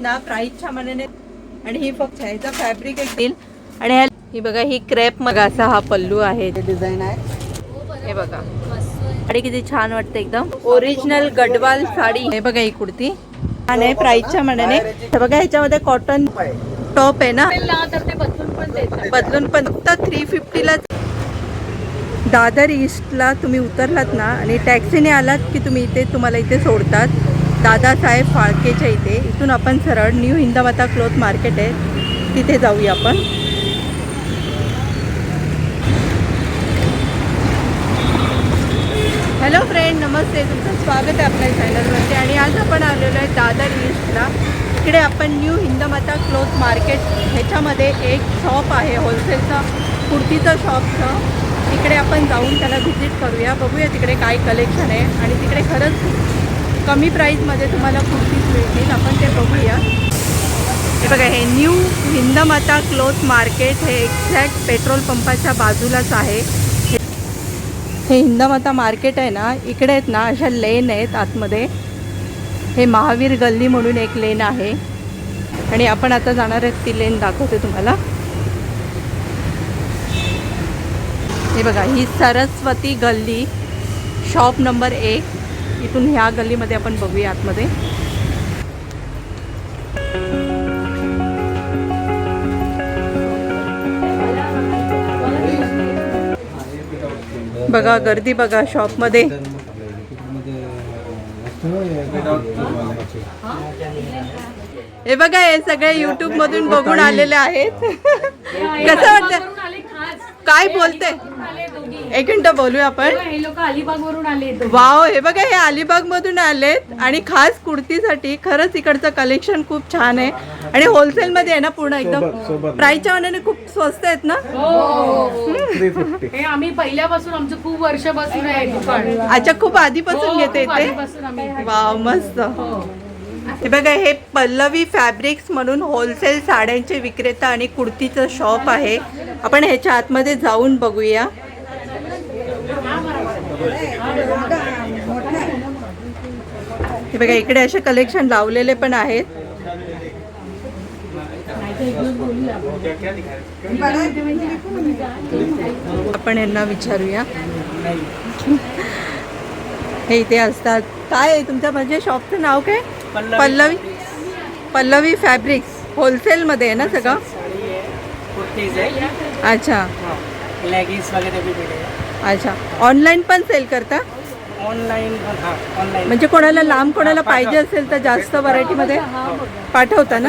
ना प्राइसच्या मानाने. आणि ही फक्त ह्याचा फॅब्रिक येईल. आणि ही बघा ही क्रेप मग असा हा पल्लू आहे, डिझाईन आहे हे बघा. साडी किती छान वाटते, एकदम ओरिजिनल गडवाल साडी. हे बघा ही कुर्ती छान आहे प्राइसच्या मानाने. बघा ह्याच्यामध्ये कॉटन टॉप आहे ना, बदलून पण फक्त 350ला. दादर ईस्टला तुम्ही उतरलात ना आणि टॅक्सीने आलात की तुम्ही इथे, तुम्हाला इथे सोडतात दादासाहेब फाळकेच्या इथे. इथून आपण सरळ न्यू हिंदमाता क्लॉथ मार्केट आहे तिथे जाऊया आपण. हॅलो फ्रेंड, नमस्ते, तुमचं स्वागत आहे आपल्या चॅनलवरती. आणि आज आपण आलेलो आहे दादर ईस्टला. इकडे आपण न्यू हिंदमाता क्लॉथ मार्केट ह्याच्यामध्ये एक शॉप आहे होलसेलचं, कुर्तीचं शॉपचं. तिकडे आपण जाऊन त्याला व्हिजिट करूया, बघूया तिकडे काय कलेक्शन आहे. आणि तिकडे खरंच कमी प्राईसमध्ये तुम्हाला कुर्तीज मिळतील, आपण ते बघूया. हे बघा, हे न्यू हिंदमाता क्लॉथ मार्केट हे एक्झॅक्ट पेट्रोल पंपाच्या बाजूलाच आहे. हे हिंदमाता मार्केट आहे ना, इकडे आहेत ना अशा लेन आहेत आतमध्ये. हे महावीर गल्ली म्हणून एक लेन आहे आणि आपण आता जाणार आहेत ती लेन दाखवते तुम्हाला. हे बघा, ही सरस्वती गल्ली शॉप नंबर 1. इथून ह्या गल्लीमध्ये आपण बघूया आतमध्ये. बघा गर्दी बघा शॉपमध्ये. हे बघा, हे सगळे YouTube मधून बघून आलेले आहेत. कसं वाटतं, काय बोलते, एक मिनिट बोलूया आपण. हे लोक अलिबाग वरून आले. वाव, हे बघा, हे अलिबाग मधून आलेत आणि खास कुर्तीसाठी. खरंच इकडचं कलेक्शन खूप छान आहे आणि होलसेल मध्ये आहे ना पूर्ण, एकदम प्राइसच्या मानाने खूप स्वस्त आहेत ना. हे आम्ही पहिल्यापासून, आमचं खूप वर्षापासून आहे दुकान. अच्छा, खूप आधीपासून घेते इथे. वाव, मस्त. हे बघा, हे पल्लवी फॅब्रिक्स म्हणून होलसेल साड्यांचे विक्रेता आणि कुर्तीचं शॉप आहे. आपण ह्याच्या आतमध्ये जाऊन बघूया. हे बघा, इकडे असे कलेक्शन लावलेले पण आहेत. आपण यांना विचारूया. हे इथे असतात. काय आहे तुमच्या म्हणजे शॉपचं नाव काय? पल्लवी फॅब्रिक्स. होलसेलमध्ये आहे ना सगळं? अच्छा, अच्छा. ऑनलाईन पण सेल करता? ऑनलाईन म्हणजे कोणाला लांब, कोणाला पाहिजे असेल तर जास्त व्हरायटीमध्ये पाठवता ना?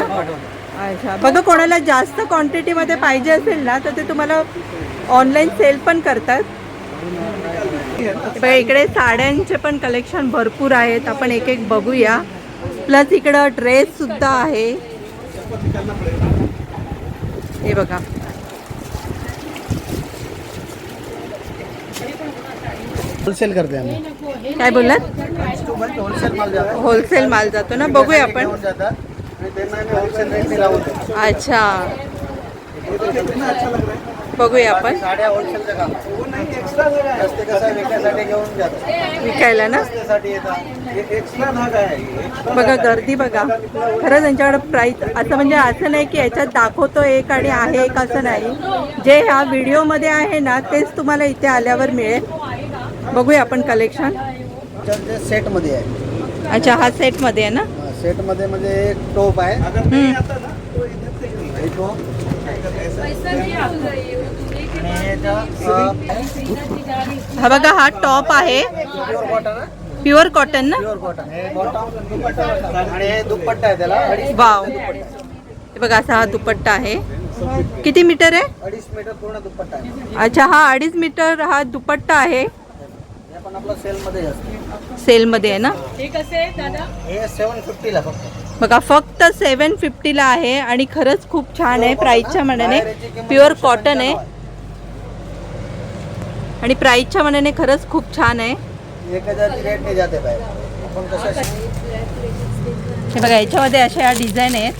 अच्छा. बघा, कोणाला जास्त क्वांटिटीमध्ये पाहिजे असेल ना तर ते तुम्हाला ऑनलाईन सेल पण करतात. बघा, इकडे साड्यांचे पण कलेक्शन भरपूर आहेत, आपण एक एक बघूया. प्लस इकडं ड्रेस सुद्धा आहे. हे बघा, होलसेल करते आम्ही. काय बोललात? होलसेल माल जातो ना, बघूया आपण. अच्छा, बघूया आपण. विकायला ना. बघा गर्दी बघा, खरंच त्यांच्याकडे प्राईस असं म्हणजे असं नाही की याच्यात दाखवतो एक आणि आहे एक, असं नाही. जे ह्या व्हिडिओमध्ये आहे ना तेच तुम्हाला इथे आल्यावर मिळेल. बघूया आपण कलेक्शन. सेट मध्ये आहे. अच्छा, हा सेट मध्ये आहे ना. सेट मध्ये म्हणजे एक टॉप आहे. हा बघा, हा टॉप आहे, प्युअर कॉटन ना. आणि हे दुपट्टा आहे त्याला. वाव, हे बघा, असा हा दुपट्टा आहे. किती मीटर आहे? 2.5 मीटर पूर्ण दुपट्टा आहे. अच्छा, हा 2.5 मीटर हा दुपट्टा आहे. पण आपला सेल मध्ये असते. सेल मध्ये आहे ना. हे कसे आहे दादा? हे 750 ला फक्त. बघा, फक्त 750ला आहे आणि खरंच खूप छान आहे प्राइसच्या मानाने. प्युअर कॉटन आहे आणि प्राइसच्या मानाने खरंच खूप छान आहे. 1000 ची रेट नाही जाते बाहेर. आपण कसं, हे बघा, याच्यामध्ये अशा या डिझाईन आहेत.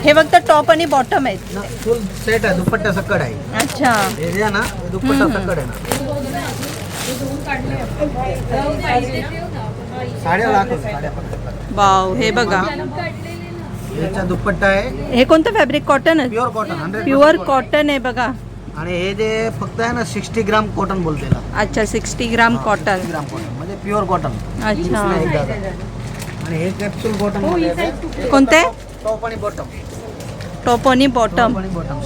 हे फक्त टॉप आणि बॉटम आहेत. फुल सेट आहे, दुपट्टा सकड आहे. अच्छा, हे ना दुपट्टा सकड आहे ना. साड्या दाखव, साड्या पण. वाव, हे बघा, याचा दुपट्टा आहे हे कोणतं fabric? Cotton? Pure cotton, 100% pure cotton आहे बघा. आणि हे जे फक्त आहे ना 60 ग्राम कॉटन बोलते याला. अच्छा, 60 ग्राम कॉटन. 60 ग्राम कॉटन म्हणजे प्युअर कॉटन. अच्छा. आणि हे कॅप्सूल कॉटन मध्ये येते. कोणते? टॉप आणि बॉटम. टॉप आणि बॉटम.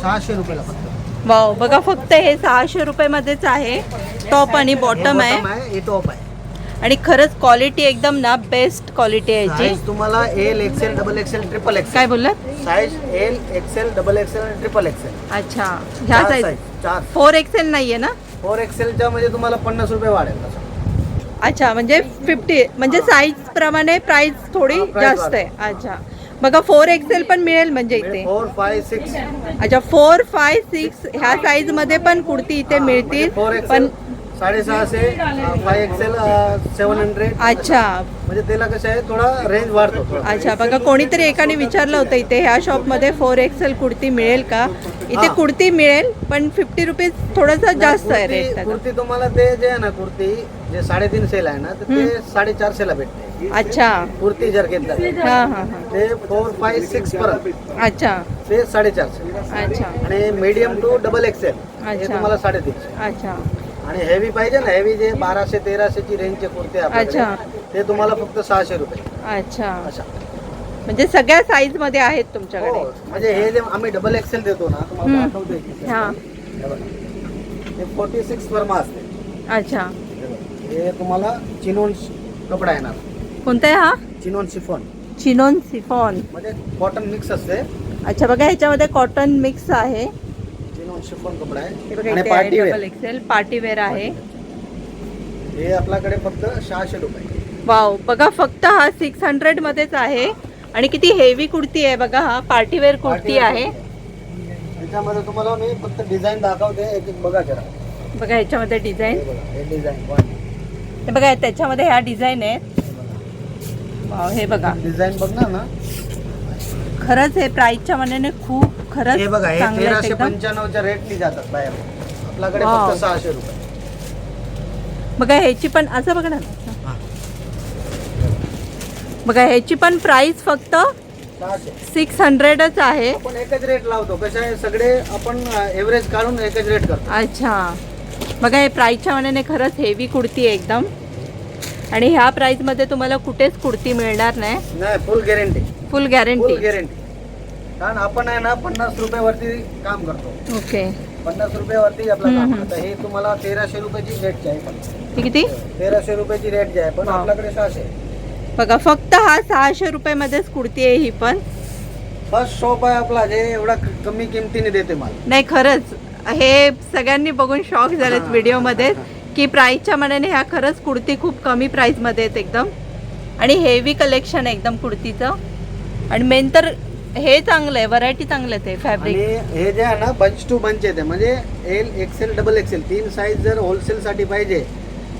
600 रुपयाला फक्त. वाव, बघा, फक्त हे 600 रुपयामध्येच आहे. टॉप आणि बॉटम आहे. हे टॉप आहे. आणि खरंच क्वालिटी एकदम ना बेस्ट क्वालिटी आहे याची. साईज तुम्हाला L, XL, double XL, triple XL. काय बोललात? Size L, XL, double XL आणि ट्रिपल एक्सेल. अच्छा, ह्या साईज 4 एक्सेल नाहीये ना? 4 एक्सेलच्या म्हणजे तुम्हाला 50 रुपये वाढेल. अच्छा, म्हणजे 50, म्हणजे साईज प्रमाणे प्राइस थोडी price जास्त वाढते. आहे. अच्छा, बघा 4 एक्सेल पण मिळेल म्हणजे इथे. 4, 5, 6. अच्छा, 4, 5, 6 ह्या साईज मध्ये पण कुर्ती इथे मिळतील. 4 पण एक्सेल 650, 5 एक्सेल 700. अच्छा म्हणजे त्याला कसं आहे थोडा रेंज वाढतो थोडा. अच्छा, बघा, कोणीतरी एकाने विचारलं होतं इथे ह्या शॉपमध्ये 4 एक्सेल कुर्ती मिळेल का? इथे कुर्ती मिळेल, पण 50 रुपीज थोडंसं जास्त आहे रेट त्याचा. कुर्ती तुम्हाला ते जे आहे ना कुर्ती जे 3.5 सेल आहे ना तर ते 450 ला भेटते. अच्छा, कुर्ती जर घेतला तर. हां हां हां. ते 4, 5, 6 पर्यंत अच्छा ते 450. अच्छा आणि मीडियम टू डबल एक्सेल हे अच्छा. तुम्हाला 350. अच्छा आणि हेवी पाहिजे ना, हेवी जे 1200, 1300 ची रेंजचे कुर्ते आपल्याकडे, अच्छा. ते तुम्हाला फक्त 600 रुपये. अच्छा, अशा. म्हणजे सगळ्या साईज मध्ये आहेत तुमच्याकडे. हो, म्हणजे हे जे आम्ही डबल एक्सेल देतो ना तुम्हाला हम्म. दाखवतो इथे. हां. हे बघा. हे 46 वर्मा असते. अच्छा, हे तुम्हाला चिनोन कपडा येणार. कोणता आहे हा? Chinon chiffon chinon chiffon. मध्ये कॉटन मिक्स असते. अच्छा, बघा, ह्याच्यामध्ये कॉटन मिक्स आहे. चिनोन शिफॉन कपडा हे आहे बघा, आणि इथे party double wear. XL party wear आहे. हे आपल्याकडे फक्त 600 रुपये. वाव, बघा, फक्त हा 600 मध्येच आहे. आणि किती हेवी कुर्ती आहे बघा. हा पार्टी वेअर कुर्ती आहे. त्याच्यामध्ये तुम्हाला मी फक्त डिझाईन दाखवते, एक एक बघा जरा. बघा, ह्याच्यामध्ये डिझाईन, हे बघा, हे डिझाईन हे बघा, त्याच्यामध्ये ह्या डिझाईन आहेत. वाव, हे बघा, डिझाईन बघणार ना. खरंच हे प्राइसच्या मानाने खूप खरंच हे बघा, हे चांगलं आहे एकदम. 1395च्या रेटनी जातात बाहेर. आपल्याकडे वाव. फक्त 600 रुपये. बघा, ह्याची पण असं बघा ना. हा. बघा, ह्याची पण प्राइस फक्त 600. 600च आहे. आपण एकच रेट लावतो. कसं आहे सगळे आपण एव्हरेज काढून एकच रेट करतो. अच्छा, बघा, हे प्राइसच्या मानाने खरंच हेवी कुर्ती आहे एकदम. आणि ह्या प्राइसमध्ये तुम्हाला कुठेच कुर्ती मिळणार नाही. नाही, फुल गॅरंटी. फुल फुल गॅरंटी. गॅरंटी. कारण आपण आहे ना 50 रुपयावरती काम करतो. ओके. 50 रुपयावरती आपलं काम. हम्म. आता हे तुम्हाला 1300 रुपयाची रेट आहे. पण ही किती? 1300 रुपयाची रेट जी आहे पण वाव. आपल्याकडे 600. बघा, फक्त हा 600 रुपयामध्येच कुर्ती आहे ही पण. फर्स्ट शॉप आहे आपला जे एवढा कमी किमतीने देते माल. नाही, खरंच हे सगळ्यांनी बघून शॉक झालेत व्हिडिओमध्ये की प्राईसच्या मानाने ह्या खरंच कुर्ती खूप कमी प्राईसमध्ये आहेत एकदम. आणि हेवी कलेक्शन आहे एकदम कुर्तीचं. आणि मेन तर हे चांगलं आहे, व्हरायटी चांगलं आहे ते फॅब्रिक. आणि हे जे आहे ना बंच टू बंच येते म्हणजे L, XL, double XL 3 size जर होलसेलसाठी पाहिजे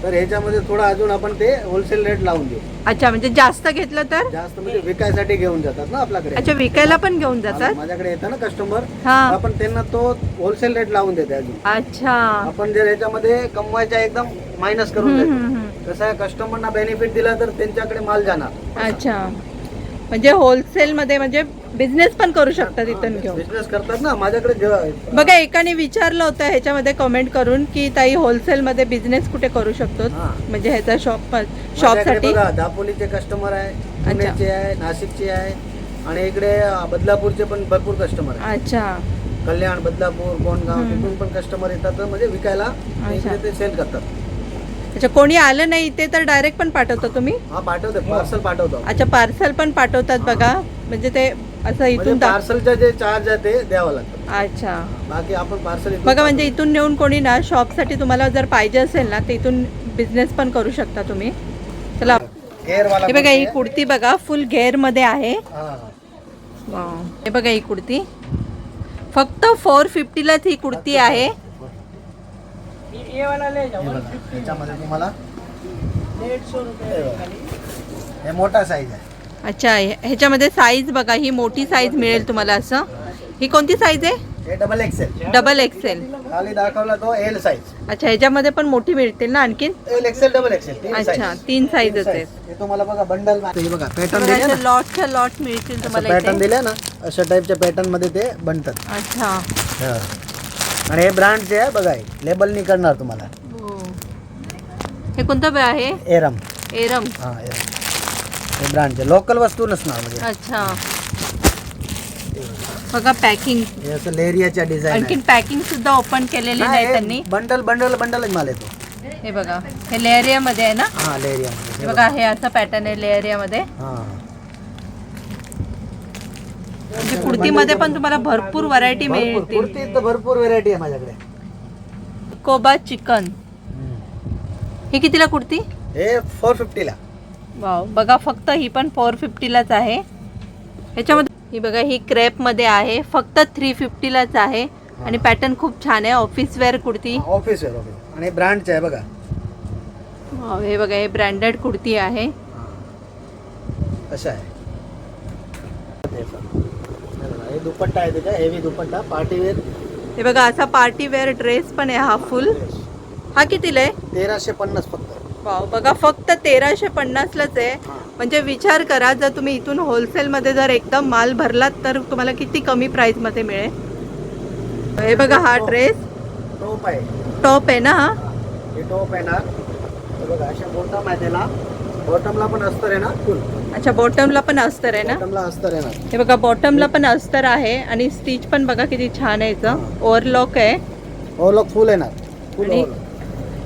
तर ह्याच्यामध्ये थोडं अजून आपण ते होलसेल रेट लावून देऊ. अच्छा, म्हणजे जास्त घेतलं तर? जास्त म्हणजे विकायसाठी घेऊन जातात ना आपल्याकडे. अच्छा, विकायला पण घेऊन जातात? माझ्याकडे येतात ना कस्टमर, हा. आपण त्यांना तो होलसेल रेट लावून देते अजून. अच्छा. आपण जर ह्याच्यामध्ये कमवायच्या एकदम मायनस करून हम्म, देतो. हम्म, हम्म. कसं आहे कस्टमरना बेनिफिट दिला तर त्यांच्याकडे माल जाणार. अच्छा, म्हणजे होलसेल मध्ये म्हणजे बिझनेस पण करू शकतात इथून घेऊन. बिझनेस करतात ना माझ्याकडे. बघा, एकाने विचारलं होतं ह्याच्यामध्ये कमेंट करून की ताई होलसेल मध्ये बिझनेस कुठे करू शकतो, हा. म्हणजे ह्याचा शॉप माझ्याकडे साठी. बघा, दापोलीचे कस्टमर आहे, पुण्याचे आहे, नाशिकचे आहे आणि इकडे बदलापूरचे पण भरपूर कस्टमर आहे. अच्छा. कल्याण, बदलापूर, कोणगाव हम्म. तिथून पण कस्टमर येतात म्हणजे विकायला. इकडे ते सेल करतात. अच्छा, कोणी आलं नाही इथे तर डायरेक्ट पण पाठवता तुम्ही? हा, पाठवतो, पार्सल पाठवतो. अच्छा, पार्सल पण पाठवतात बघा. म्हणजे ते असं म्हणजे इथून पार्सलचं जे चार्ज आहे ते द्यावं लागतं. अच्छा, बाकी आपण पार्सल बघा, म्हणजे इथून नेऊन कोणी ना शॉपसाठी तुम्हाला जर पाहिजे असेल ना तर इथून बिझनेस पण करू शकता तुम्ही. चला, घेरवाला हे बघा, ही कुर्ती बघा फुल घेर मध्ये आहे. हा. वाव. हे बघा, ही कुर्ती फक्त 450लाच ही कुर्ती आहे. हे बघा, त्याच्यामध्ये तुम्हाला हे मोठा साईज आहे. अच्छा, ह्याच्यामध्ये साईज बघा, ही मोठी साईज मिळेल तुम्हाला. असं ही कोणती साईज आहे? हे डबल एक्सेल. Double Excel. खाली दाखवला तो एल साईज. अच्छा, ह्याच्यामध्ये पण मोठी मिळतील ना आणखीन? L XL double Excel. अच्छा, 3 साईजच आहेत. हे तुम्हाला बघा बंडल हे बघा पॅटर्न दिले ना, लॉटच्या लॉट मिळतील तुम्हाला पॅटर्न इथे. दिले ना, अशा टाईपच्या पॅटर्न मध्ये ते बनतात. अच्छा. हा. आणि हे ब्रँडचे आहे बघा, लेबल नाही करणार तुम्हाला. हो. हे कोणतं आहे? एरम. एरम. हा एरम. हे ब्रँडचे लोकल वस्तू नसणार म्हणजे. अच्छा. बघा पॅकिंग. हे असं लेरियाच्या डिझाईन. आणखीन पॅकिंग सुद्धा ओपन केलेली नाही त्यांनी. बंडल बंडल बंडल माल येतो. हे बघा, हे लेरिया मध्ये आहे ना? हा लेरिया मध्ये. हे बघा, हे असं पॅटर्न आहे लेरिया मध्ये. हा. म्हणजे कुर्तीमध्ये पण तुम्हाला भरपूर व्हरायटी मिळतील. कुर्तीत तर भरपूर व्हरायटी आहे माझ्याकडे. कोबा चिकन. ही कितीला कुर्ती? हे 450 ला. वाव, बघा फक्त ही पण 450 लाच आहे. ह्याच्यामध्ये ही बघा, ही क्रेप मध्ये आहे, फक्त 350 लाच आहे. आणि पॅटर्न खूप छान आहे, office wear kurti. Office wear. आणि ब्रँडचे आहे बघा. वाव, हे बघा, हे ब्रँडेड कुर्ती आहे. कशा आहे हे दुपट्टा आहे त्याचा, हेवी दुपट्टा पार्टी वेअर. हे बघा, असा पार्टी वेअर ड्रेस पण आहे हा फुल. हा कितीला आहे? 1350 फक्त. वाव, बघा फक्त 1350 लाच आहे. म्हणजे विचार करा, जर तुम्ही इथून होलसेल मध्ये जर एकदम माल भरलात तर तुम्हाला किती कमी प्राइस मध्ये मिळेल. हे बघा, हा ड्रेस टॉप आहे. टॉप आहे ना हा? हे टॉप आहे ना. हे बघा अशा बॉटम आहे त्याला. बॉटमला पण अस्तर आहे ना फुल. अच्छा, बॉटमला पण अस्तर आहे ना? बॉटमला अस्तर आहे ना. हे बघा, बॉटमला पण अस्तर आहे. आणि स्टिच पण बघा किती छान आहे. याचं ओव्हरलॉक आहे. ओव्हरलॉक फुल आहे ना. फुल आणि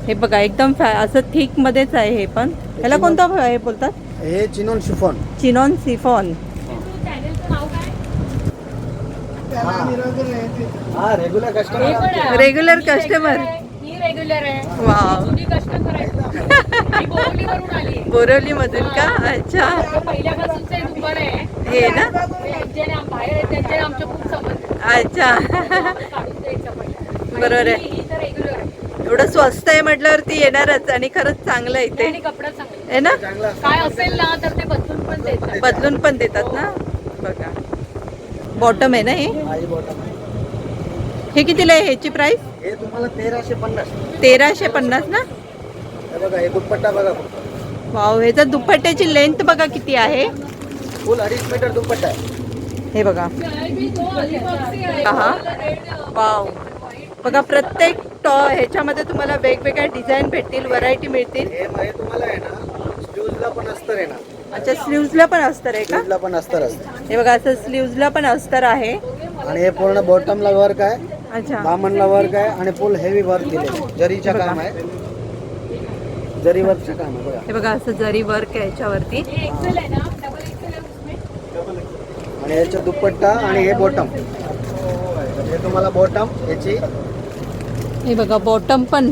हे बघा, एकदम असं थिक मध्येच आहे. हे पण ह्याला कोणतं हे बोलतात? हे चिनॉन शिफॉन. Chinon chiffon. हा regular customer. Regular customer. Regular आहे. वाव, जुनी कस्टमर आहे. मी बोरिवलीवरून आली. बोरिवली मधून का? अच्छा. पहिल्यापासूनच हे दुकान आहे. हे ना? त्यांच्याने बाहेर आहे, त्यांच्याने आमच्या खूप संबंध अच्छा. काढून द्यायचं पहिला. बरोबर आहे. ही तर रेग्युलर आहे. एवढं स्वस्त आहे म्हटल्यावरती येणारच. आणि खरंच चांगलं आहे आणि इथे, कपडा चांगला आहे ना? काय असेल ना तर ते बदलून पण देतात. बदलून पण देतात ना. बघा, बॉटम आहे ना हे? बॉटम. हे कितीला आहे? ह्याची प्राइस हे तुम्हाला 1350. 1350 ना? हे बघा, हे दुपट्टा बघा फक्त. वाव, ह्याचा दुपट्ट्याची लेंथ बघा किती आहे. फुल 2.5 मीटर दुपट्टा आहे. हे बघा. हा, वाव, बघा प्रत्येक ह्याच्यामध्ये तुम्हाला वेगवेगळ्या डिझाईन भेटतील, व्हरायटी मिळतील. हे तुम्हाला आहे ना स्लीव्हजला पण अस्तर आहे ना. अच्छा, स्लीव्जला पण अस्तर आहे का? स्लीव्हजला पण अस्तर असते. हे बघा, असं स्लीव्जला पण अस्तर आहे. आणि हे पूर्ण बॉटमला वर्क आहे. अच्छा. दामनला वर्क आहे आणि फुल हेवी वर्क दिले. जरीचं काम आहे. जरी वर्कचं काम आहे बघा. हे बघा, असं जरी वर्क आहे याच्यावरती. एक्सेल आहे ना, डबल एक्सेल आहे उसमें. आणि याचा दुपट्टा आणि हे बॉटम. हे तुम्हाला बॉटम याची. हे बघा, बॉटम पण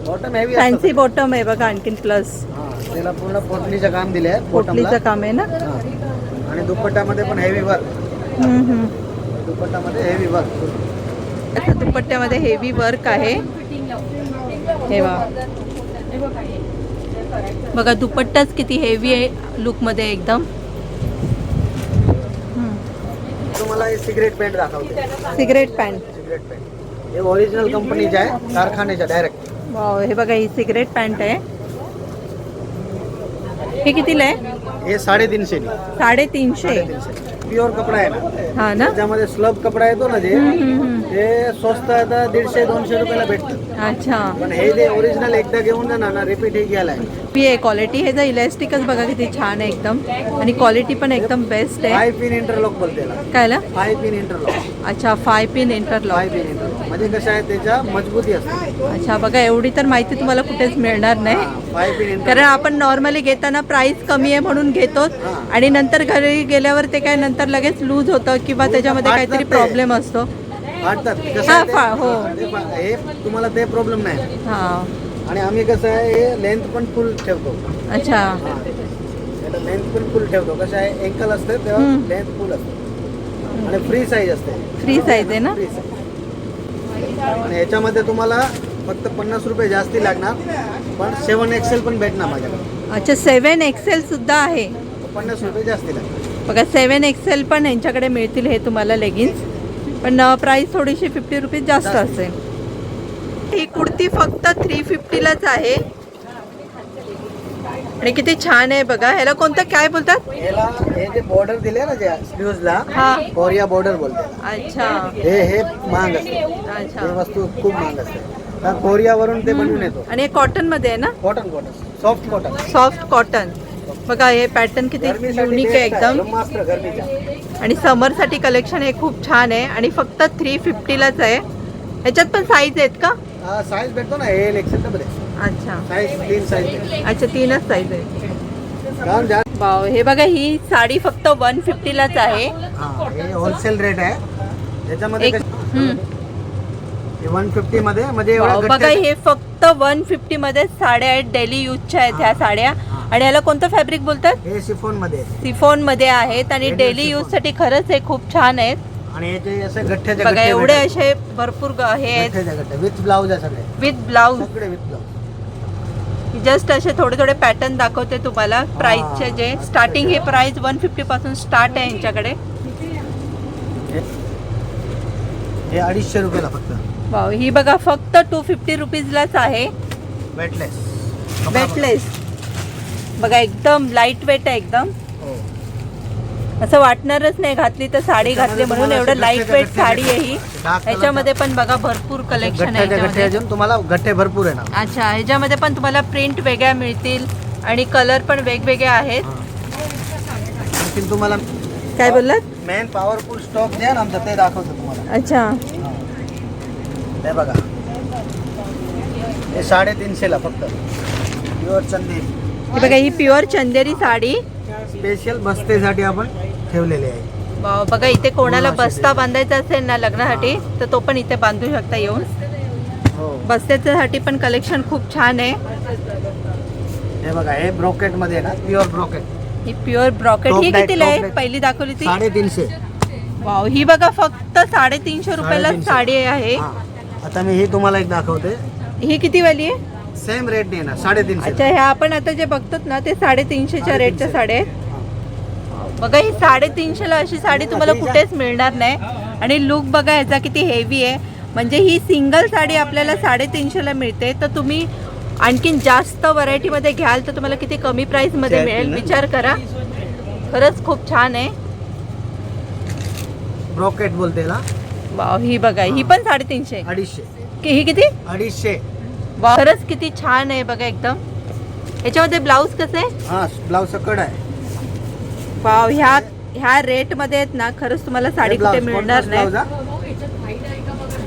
बॉटम हेवी फॅन्सी बॉटम आहे बघा. आणखीन प्लस त्याला पूर्ण पोटलीचं काम दिले आहे पोटलीचं काम आहे ना. आणि दुपट्ट्यामध्ये पण हेवी वर्क. दुपट्ट्यामध्ये हेवी वर्क. आता दुपट्ट्यामध्ये हेवी वर्क आहे. हे बघा, दुपट्टाच किती हेवी आहे लुक मध्ये एकदम. तुम्हाला हे सिगरेट पॅन्ट दाखवते. Cigarette pant. सिगरेट पॅन्ट हे ओरिजिनल कंपनीचे आहे, कारखान्याच्या डायरेक्ट. वाव, हे बघा, ही सिगरेट पॅन्ट आहे. हे कितीला आहे? हे 350. 350. प्युअर कपडा आहे ना. हा ना. त्याच्यामध्ये स्लब कपडा येतो ना जे, ते स्वस्त आता 150-200 रुपयाला भेटतं. अच्छा. पण हे जे ओरिजिनल एकदा घेऊन जाणार ना, रिपीट हे घ्यायला आहे. पी आहे क्वालिटी. ह्याचा इलास्टिकच बघा किती छान आहे एकदम. आणि क्वालिटी पण एकदम बेस्ट आहे. 5 पिन इंटरलॉक बोलते त्याला. कायला? 5 पिन इंटरलॉक. अच्छा, 5 पिन इंटरलॉक. 5 पिन इंटरलॉक म्हणजे कसं आहे, त्याच्या मजबूती असते. अच्छा, बघा, एवढी तर माहिती तुम्हाला कुठेच मिळणार नाही. 5 पिन इंटरलॉक. कारण आपण नॉर्मली घेताना प्राइस कमी आहे म्हणून घेतो. आणि नंतर घरी गेल्यावर ते काय नंतर लगेच लूज होतं किंवा त्याच्यामध्ये काहीतरी प्रॉब्लेम असतो. वाटतात हो. हे तुम्हाला ते प्रॉब्लेम नाही. हा. आणि आम्ही कसं आहे, हे लेंथ पण फुल ठेवतो. अच्छा. लेंथ पण फुल ठेवतो. कसं आहे, एंकल असते तेव्हा लेंथ फुल असते. आणि फ्री साईज असते. फ्री साईज आहे ना. Free size. आणि ह्याच्यामध्ये तुम्हाला फक्त 50 रुपये जास्ती लागणार. पण 7 XL पण भेटणार माझ्याकडे. अच्छा, 7 XL सुद्धा आहे. 50 रुपये जास्ती लागणार. बघा, 7 XL पण यांच्याकडे मिळतील हे तुम्हाला लेगिन्स. पण प्राइस थोडीशी 50 रुपीज जास्त असेल. ही कुर्ती फक्त 350लाच आहे आणि किती छान आहे बघा. ह्याला कोणतं काय बोलतात? याला हे जे बॉर्डर दिले ना जे स्लीव्हजला हा. कोरिया बॉर्डर बोलते. अच्छा हे महाग असते. अच्छा. हे वस्तू खूप महाग असते. तर कोरियावरून ते बनवून येतो. आणि हे कॉटन मध्ये आहे ना? Cotton soft cotton. Soft cotton. बघा हे पॅटर्न किती युनिक आहे एकदम. ब्रह्मास्त्र गरमीच्या. आणि समर साठी कलेक्शन हे खूप छान आहे आणि फक्त 350लाच आहे. ह्याच्यात पण साईज आहेत का? साईज भेटतो ना एल एक्सेल डबल एक्सेल. अच्छा साईज 3 साईज. अच्छा 3च साईज आहे. कारण जा वाव, हे बघा ही साडी फक्त 150लाच आहे. हे होलसेल रेट आहे. त्याच्यामध्ये एक 150 मध्ये म्हणजे वाव, बघा हे फक्त 150 मध्ये साड्या आहेत. डेली यूजच्या आहेत ह्या साड्या. आणि याला कोणतं फॅब्रिक बोलतात? हे शिफॉन मध्ये. सिफॉन मध्ये आहेत आणि डेली यूज साठी खरंच हे खूप छान आहेत. आणि याचे असे गठ्ठ्याचे बघा एवढे असे भरपूर हे आहेत गठ्ठे विथ ब्लाउज आहे सगळे. With blouse. सगळे विथ ब्लाउज. जस्ट असे थोडे थोडे पॅटर्न दाखवते तुम्हाला. प्राइसचे जे स्टार्टिंग हे प्राइस 150 पासून स्टार्ट आहे यांच्याकडे. हे 250 रुपयाला फक्त. वाव, ही बघा फक्त 250 रुपीजलाच आहे. वेटलेस. वेटलेस. बघा एकदम लाईट वेट आहे एकदम. हो. असं वाटणारच नाही घातली तर साडी घातली म्हणून. एवढं लाईट वेट साडी आहे ही. ह्याच्यामध्ये पण बघा भरपूर कलेक्शन आहे गठ्ठे ह्याच्यामध्ये. अजून तुम्हाला गठ्ठे भरपूर आहे ना. अच्छा, ह्याच्यामध्ये पण तुम्हाला प्रिंट वेगळ्या मिळतील आणि कलर पण वेगवेगळे आहेत. आणखीन तुम्हाला काय बोललात? मेन पॉवरफुल स्टॉक द्या ना आमचं ते दाखवतो तुम्हाला. अच्छा, हे बघा हे 350ला फक्त प्युअर चंदेरी. ही बघा ही प्युअर चंदेरी साडी. स्पेशल बस्तेसाठी आपण ठेवलेले आहे. वाव, बघा इथे कोणाला बस्ता बांधायचा असेल ना लग्नासाठी तर तो पण इथे बांधू शकता येऊन. हो. बस्त्यासाठी पण कलेक्शन खूप छान आहे. हे बघा हे ब्रोकेट मध्ये आहे ना, प्युअर ब्रोकेट. ही प्युअर ब्रॉकेट. ही कितीला आहे? पहिली दाखवली ती 350. वाव, ही बघा फक्त 350 रुपयाला 350. साडी आहे. आता मी ही तुम्हाला एक दाखवते. ही किती वाली आहे? सेम रेट नाही ना 350. अच्छा, ह्या आपण आता जे बघतो ना ते 350च्या रेटच्या साड्या आहेत. बघा ही 350ला अशी साडी तुम्हाला कुठेच मिळणार नाही. आणि लुक बघा ह्याचा किती हेवी आहे. म्हणजे ही सिंगल साडी आपल्याला 350ला मिळते तर तुम्ही आणखीन जास्त व्हरायटीमध्ये घ्याल तर तुम्हाला किती कमी प्राइसमध्ये मिळेल विचार करा. खरंच खूप छान आहे. ब्रोकेट बोलते ना. वाव, ही बघा ही पण 350. 250. ही किती? 250. वाव, खरंच किती छान आहे बघा एकदम. याच्यामध्ये ब्लाऊज कसं आहे? हा ब्लाउज कड आहे. वाव, ह्या रेट मध्ये आहेत ना खरंच तुम्हाला साडी कुठे मिळणार नाही.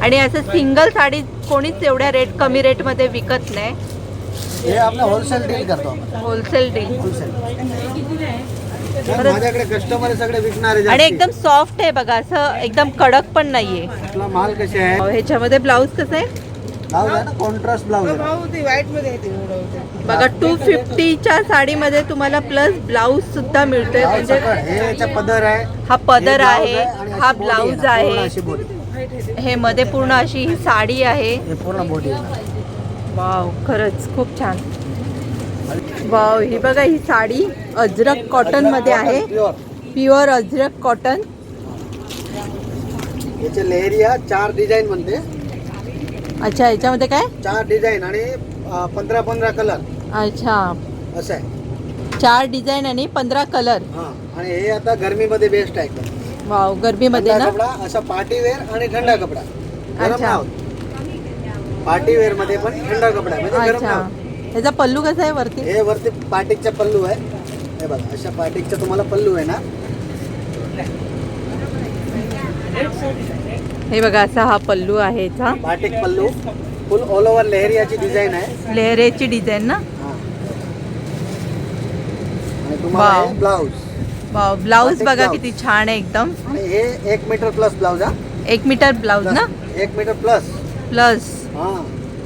आणि असं सिंगल साडी कोणीच एवढ्या कमी रेट मध्ये विकत नाही. हे आपलं होलसेल डील करतो आपण. Wholesale deal. होलसेल. माझ्याकडे कस्टमर सगळे विकणारे आणि एकदम सॉफ्ट आहे बघा. असं एकदम कडक पण नाहीये. आपला माल कसे आहे. ह्याच्यामध्ये ब्लाऊज कसं आहे? ब्लाउज आहे ना कॉन्ट्रास्ट ब्लाउज आहे. बघा 250च्या साडीमध्ये तुम्हाला प्लस ब्लाऊज सुद्धा मिळतोय. म्हणजे हे याचा पदर आहे. हा पदर हे आहे, आणि हा अशी body ब्लाऊज ना, पूर्ण आहे. अशी body. हे मध्ये पूर्ण अशी ही साडी आहे. हे पूर्ण बॉडी आहे. वाव, खरंच खूप छान. वाव, ही बघा ही साडी अजरक कॉटन मध्ये आहे. Pure Ajrak cotton. याचे लेहरिया 4 डिझाईन म्हणते. अच्छा, याच्यामध्ये काय? 4 डिझाईन आणि 15 कलर. अच्छा, असं आहे. 4 डिझाईन आणि 15 कलर. हा आणि हे आता गरमीमध्ये बेस्ट आहे एकदम. वाव, गरमीमध्ये थंडा ना. कपडा असा पार्टी वेअर आणि थंडा कपडा. गरम अच्छा. नाही. पार्टी वेअर मध्ये पण थंडा कपडा म्हणजे गरम अच्छा, नाही. ह्याचा पल्लू कसा आहे वरती? हे वरती पार्टिकचा पल्लू आहे. हे बघा अशा पार्टिकचा तुम्हाला पल्लू आहे ना. हे बघा असा हा पल्लू आहे ह्याचा. बाटिक पल्लू फुल ऑल ओव्हर लेहरियाची डिझाईन आहे. लेहरेची डिझाईन ना. आणि तुम्हाला वाव. हे ब्लाउज. वाव, ब्लाऊज बाटिक बघा ब्लाऊज. किती छान आहे एकदम. आणि हे 1 मीटर प्लस ब्लाउज हा. 1 मीटर ब्लाऊज ना. 1 मीटर प्लस. प्लस हा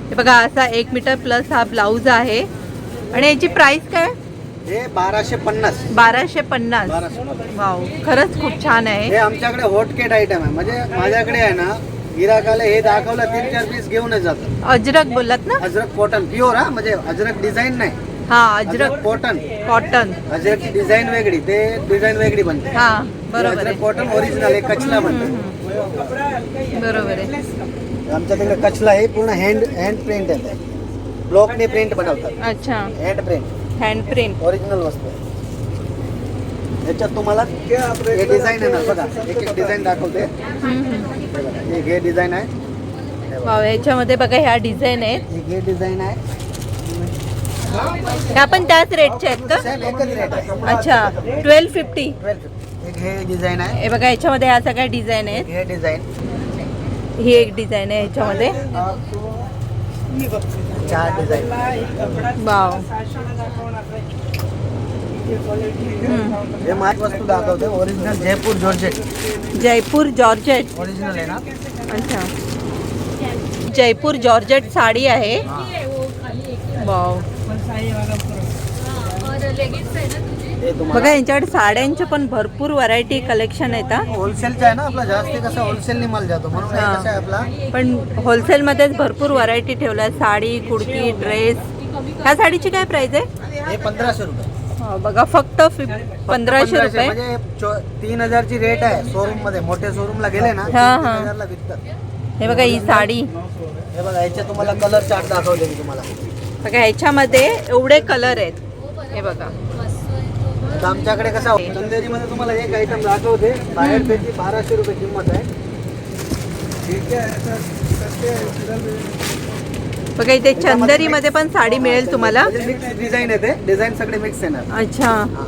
हे बघा असा 1 मीटर प्लस हा ब्लाऊज आहे. आणि याची प्राइस काय? हे 1250. 1250. 1250. वाव, खरंच खूप छान हे आहे. आमच्याकडे हॉटकेट आयटम आहे. म्हणजे माझ्याकडे आहे ना गिराकाला हे दाखवलं 3-4 पीस घेऊनच जातात. अजरक बोललात ना. अजरक कॉटन प्युअर हा. म्हणजे अजरक डिझाईन नाही. हा अजरक कॉटन, कॉटन. अजरकची डिझाईन वेगळी, ते डिझाईन वेगळी बनते. हा बरोबर आहे. अजरक कॉटन ओरिजिनल आहे, कचला बनते. बरोबर आहे. आमच्या तिकडे कचला आहे, पूर्ण हँड प्रिंट आहे, ब्लॉकने प्रिंट बनवतात. अच्छा, hand print, hand print. Original वस्तू आहे. याच्यात तुम्हाला हे डिझाईन आहे ना, बघा एक एक डिझाईन दाखवते. एक हे डिझाईन आहे, वाव, ह्याच्यामध्ये बघा ह्या डिझाईन आहेत. एक हे डिझाईन आहे. ह्या पण त्याच रेटच्या आहेत का? सेम एकच रेट आहे. अच्छा, 1250. 1250. एक हे डिझाईन आहे, हे बघा ह्याच्यामध्ये ह्या सगळ्या डिझाईन आहेत. हे डिझाईन, ही एक डिझाईन आहे ह्याच्यामध्ये. 4 डिझाईन. वाव. हे माझी वस्तू दाखवते, original Jaipur georgette. Jaipur georgette. Original आहे ना. अच्छा, जयपूर जॉर्जेट साडी आहे. वाव. हे बघा तुम्हाला यांच्याकडे साड्यांचे पण भरपूर व्हरायटी कलेक्शन आहेत हा. होलसेलचा आहे ना आपला, जास्त कसं होलसेलने माल जातो, म्हणून हे हा. कसं आहे आपला. पण होलसेलमध्येच भरपूर व्हरायटी ठेवल्या. साडी, कुर्ती, ड्रेस. ह्या साडीची काय प्राइस आहे? हे 1500 रुपये. बघा फक्त 1500 रुपये. म्हणजे 3000 ची रेट आहे शोरूम मध्ये. मोठ्या शोरूमला गेले ना, हा, हा. 3000 ला विकतात. हे बघा ही साडी. हे बघा याचे तुम्हाला कलर चार्ट दाखवले मी तुम्हाला. बघा ह्याच्यामध्ये एवढे कलर आहेत. हे बघा. आता आमच्याकडे कसं चंदेरी मध्ये तुम्हाला एक आयटम दाखवते, बाहेर त्याची 1200 रुपये किंमत आहे. बघा इथे चंदेरीमध्ये पण साडी मिळेल तुम्हाला. मिक्स डिझाईन आहे, ते डिझाईन सगळे मिक्स येणार. अच्छा, हा.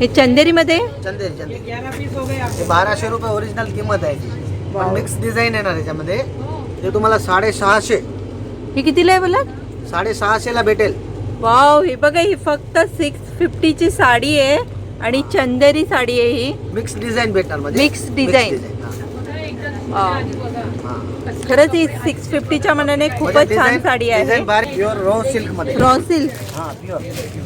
हे चंदेरीमध्ये. चंदेरी हे 1200 रुपये ओरिजिनल किंमत आहे याची. पण मिक्स डिझाईन येणार याच्यामध्ये. ते तुम्हाला 650. ही कितीला आहे बोला? 650 ला भेटेल. वाव, हे बघा ही फक्त 650 ची साडी आहे आणि चंदेरी साडी आहे ही. मिक्स डिझाईन भेटणार म्हणजे Mix design. वाव. खरंच ही 650च्या मनाने खूपच छान साडी आहे. प्युअर रॉ सिल्क मध्ये. Raw silk. हा प्युअर.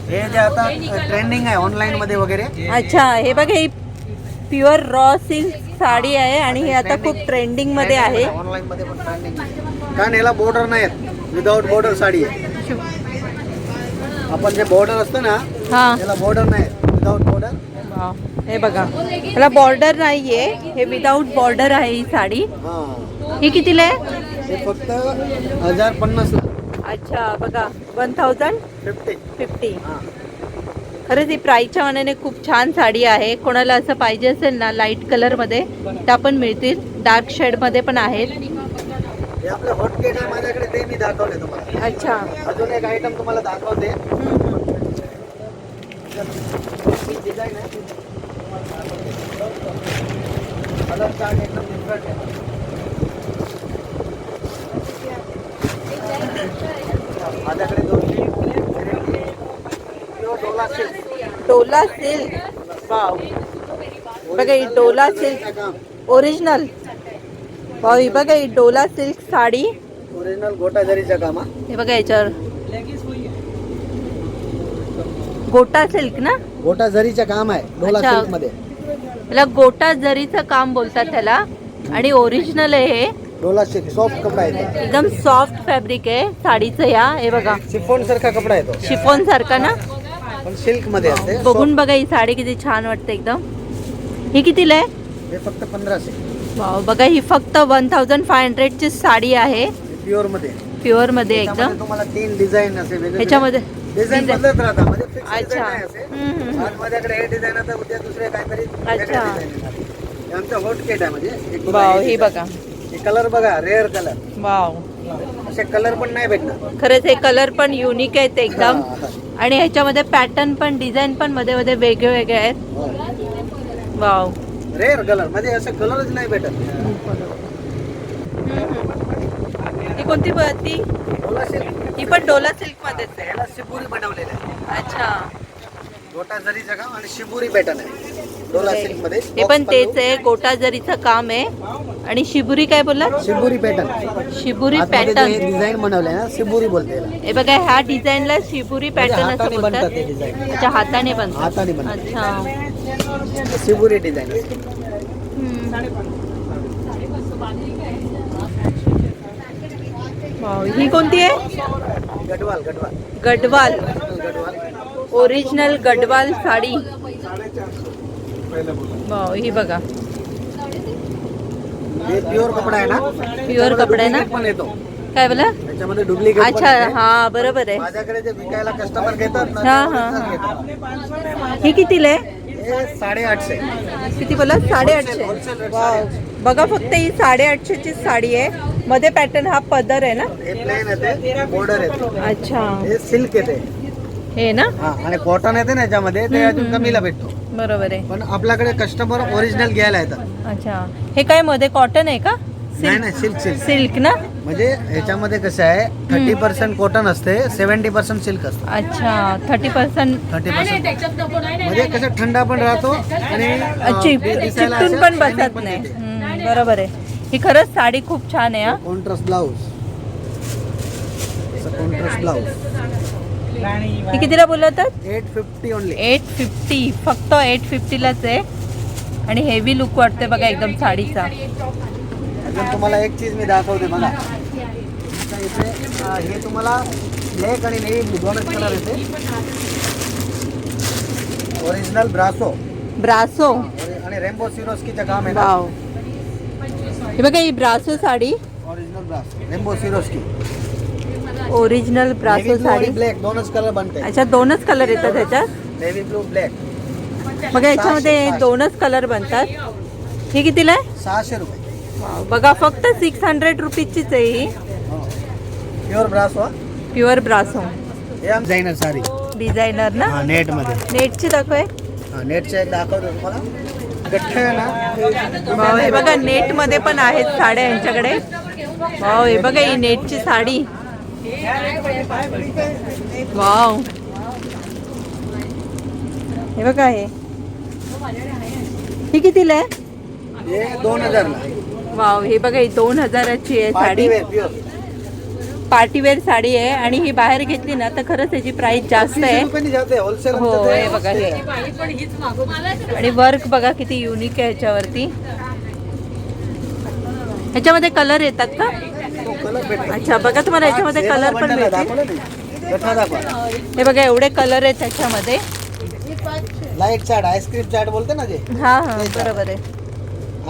हे जे आता ट्रेंडिंग आहे ऑनलाईन मध्ये वगैरे. अच्छा, हे बघा ही प्युअर रॉ सिल्क साडी आहे आणि हे आता खूप ट्रेंडिंग मध्ये आहे. ऑनलाईन मध्ये पण ट्रेंडिंग. कारण याला बॉर्डर नाही आहेत, विदाउट बॉर्डर साडी आहे. आपण जे बॉर्डर असतं ना, हा. याला बॉर्डर नाही, विदाउट बॉर्डर. वाव. हे बघा याला बॉर्डर नाहीये, हे विदाउट बॉर्डर आहे ही साडी. हा. ही कितीला आहे? हे फक्त 1050 ला. अच्छा, बघा 1050. 50. हा. खरंच ही प्राईसच्या मानाने खूप छान साडी आहे. कोणाला असं पाहिजे असेल ना लाईट कलर मध्ये, त्या पण मिळतील. डार्क शेड मध्ये पण आहेत. हे आपलं हॉट केक आहे माझ्याकडे, ते मी दाखवले तुम्हाला. अच्छा. अजून एक आयटम तुम्हाला दाखवते. डिझाईन आहे, कलर चार्ट एकदम डिफरंट आहे. माझ्याकडे 2 Dola silk. Dola silk. Wow. बघा ही डोला सिल्क ओरिजिनल. वाव, ही बघा ही डोला सिल्क साडी. ओरिजिनल गोटा जरीचं काम. हे बघा याच्यावर गोटा सिल्क ना. गोटा जरीचं काम आहे डोला अच्छा. सिल्क मध्ये. याला गोटा जरीचं काम बोलतात त्याला. आणि ओरिजिनल आहे हे. डोला सिल्क सॉफ्ट कपडा आहे, एकदम सॉफ्ट फॅब्रिक आहे साडीचं. या हे बघा शिफॉन सारखा कपडा आहे तो, शिफॉन सारखा ना. पण सिल्क मध्ये असते. बघून बघा ही साडी किती छान वाटते एकदम. ही कितीला आहे? हे फक्त 1500. वाव, बघा ही फक्त 1500 ची साडी आहे. प्युअर मध्ये. प्युअर मध्ये एकदम. त्याच्यामध्ये तुम्हाला 3 डिझाईन असे वेगळे ह्याच्यामध्ये डिझाईन बदलत राहतात, म्हणजे फिक्स अच्छा. डिझाईन नाही असे. आज माझ्याकडे हे डिझाईन आता उद्या दुसरे काहीतरी अच्छा. डिझाईन येणार. हे आमचं हॉट केट आहे म्हणजे एक बघा, वाव, हे ही design. बघा. हे कलर बघा, रेअर कलर. वाव, असे कलर पण नाही भेटणार. खरंच हे कलर पण युनिक आहेत एकदम. हा. आणि ह्याच्यामध्ये पॅटर्न पण डिझाईन पण मध्ये मध्ये वेगळे वेगळे आहेत. हो. वाव. रेअर कलर म्हणजे असं कलरच नाही भेटत. ही कोणती ती? डोला सिल्क. ही पण डोला सिल्क मध्येच आहे. याला शिबुरी बनवलेलं आहे. अच्छा. गोटा जरीचं काम आणि शिबुरी पॅटर्न आहे डोला सिल्क मध्ये. हे पण तेच आहे, गोटा जरीचं काम आहे. आणि शिबुरी काय बोललात? शिबुरी पॅटर्न. शिबुरी आतमध्ये जे पॅटर्न. डिझाइन बनवलंय ना, शिबुरी बोलते याला. हे बघा ह्या डिझाईनला शिबुरी पॅटर्न असं हाताने बोलतात. बनतात ते डिझाईन. अच्छा, हाताने बनतात. हाताने बनतात. अच्छा. शिबुरी डिझाईन. वाव, ही कोणती आहे? गडवाल. गडवाल. गडवाल ओरिजिनल गडवाल साडी. वाव, ही बघा हे प्युअर कपडा आहे ना. प्युअर कपडा आहे ना. पण येतो काय बोला. त्याच्यामध्ये डुप्लिकेट. अच्छा, हा बरोबर आहे. माझ्याकडे जे विकायला कस्टमर घेतात ना, हा, ते हा, original हा. घेतात. ही कितीला आहे? हे 850. किती बोला? 850. Wholesale rate वाव, बघा फक्त ही 850 ची साडी आहे. मध्ये पॅटर्न हा पदर आहे ना. हे प्लेन येते, बॉर्डर येते. अच्छा, हे सिल्क येते. हे ना. हा, आणि कॉटन येते ना याच्यामध्ये, ते अजून कमीला भेटतो. बरोबर आहे. पण आपल्याकडे कस्टमर ओरिजिनल घ्यायला येतात. अच्छा, हे काय मध्ये कॉटन आहे का? नाही नाही, सिल्क सिल्क. सिल्क ना. म्हणजे ह्याच्यामध्ये कसं आहे, 30% कॉटन असते, 70% सिल्क असतं. अच्छा, 30%. 30% त्याच्यात नको नाही म्हणजे कसं थंडा पण राहतो आणि दिसायला चिकटून असं पण shining बसत पण नाही. येते. बरोबर आहे. ही खरंच साडी खूप छान आहे. हा, कॉन्ट्रास्ट ब्लाऊज. कॉन्ट्रास्ट ब्लाऊज ही कितीला बोलतात? 850 ओनली. 850. फक्त 850 लाच आहे. आणि हेवी लुक वाटते बघा एकदम साडीचा. अजून तुम्हाला एक चीज मी दाखवते बघा. इथे हे तुम्हाला ब्लॅक आणि नेव्ही दोनच कलर येते. ओरिजिनल ब्रासो ब्रासो. आणि रेनबो सिरोस्कीचं काम आहे ना. वाव, हे बघा ही ब्रासो साडी. ओरिजिनल ब्रासो रेनबो सिरोस्की. ओरिजिनल ब्रासो साडी. ब्लॅक दोनच कलर बनते. अच्छा, दोनच कलर येतात ह्याच्यात. Navy blue black. बघा याच्यामध्ये दोनच कलर बनतात. ही कितीला आहे? 600 रुपये. वाव, बघा फक्त 600 रुपीजचीच आहे ही. प्युअर ब्रासो. प्युअर ब्रासो. हे डिझायनर साडी. डिझायनर ना. हा, नेट मध्ये. नेटची दाखव. नेटचे एक दाखवतो तुम्हाला. गठ्ठ आहे ना. वाव, हे बघा नेट मध्ये पण आहेत साड्या यांच्याकडे. वाव, हे बघा ही नेटची साडी. वाव, हे बघा ही कितीला आहे? हे 2000 ला. वाव, हे बघा ही 2000ची आहे साडी. पार्टीवेअर साडी आहे. आणि ही बाहेर घेतली ना तर खरंच त्याची प्राइस जास्त आहे. होलसेल. हो, हे बघा हे. आणि वर्क बघा किती युनिक आहे ह्याच्यावरती. ह्याच्यामध्ये कलर येतात का? अच्छा, बघा तुम्हाला ह्याच्यामध्ये कलर पण मिळतील. हे बघा एवढे कलर आहेत त्याच्यामध्ये. लाईट चाट, आईस्क्रीम चाट बोलते ना जे. हा हा, बरोबर आहे.